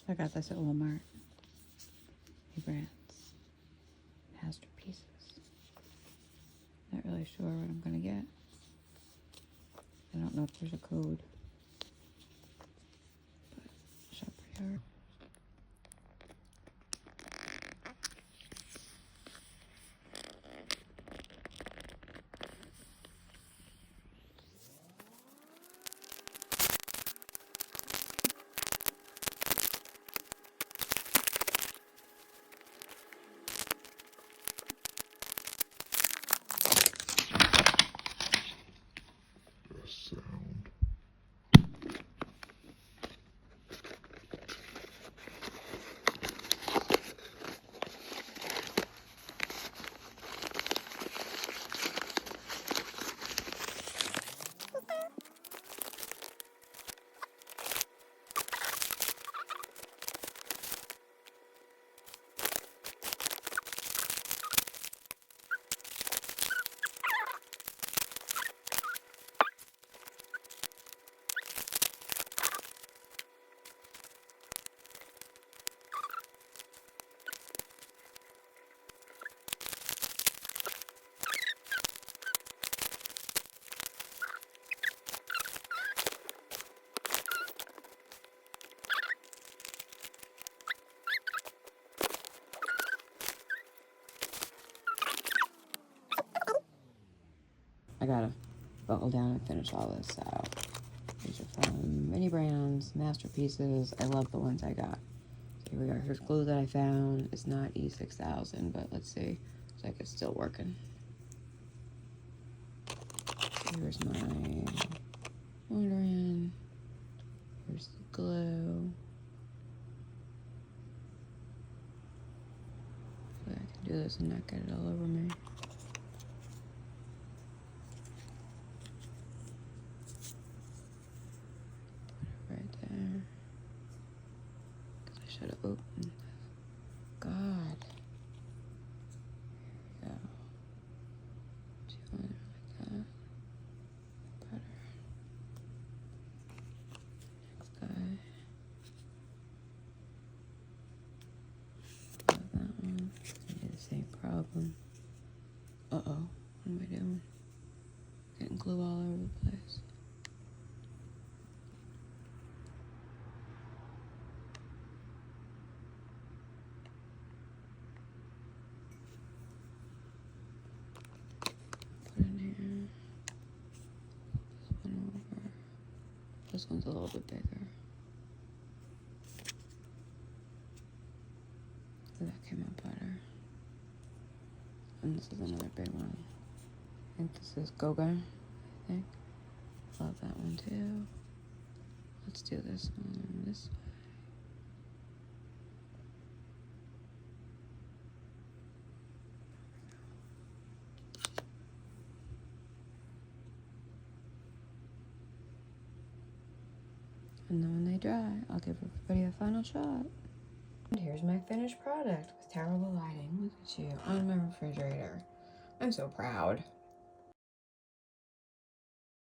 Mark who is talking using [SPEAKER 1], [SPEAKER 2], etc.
[SPEAKER 1] I got this at Walmart. Mini Brands. Masterpieces. Not really sure what I'm gonna get. I don't know if there's a code. But shop pretty hard.
[SPEAKER 2] Sound.
[SPEAKER 1] I gotta buckle down and finish all this. So these are from Mini Brands, Masterpieces. I love the ones I got. Here we are. Here's glue that I found. It's not E6000, but let's see. Looks like it's still working. Here's my ordering. Here's the glue. Hopefully I can do this and not get it all over me. Right there. Because I should have opened. God. Here we go. Do you want it like that? Better. Next guy. Love that one. Maybe the same problem. Uh-oh. What am I doing? Getting glue all over the place. Put in here. This one over. This one's a little bit bigger. That came out better. And this is another big one. I think this is Goga, I think. Love that one too. Let's do this one this way. And then when they dry, I'll give everybody a final shot. And here's my finished product with terrible lighting. Look at you on my refrigerator. I'm so proud.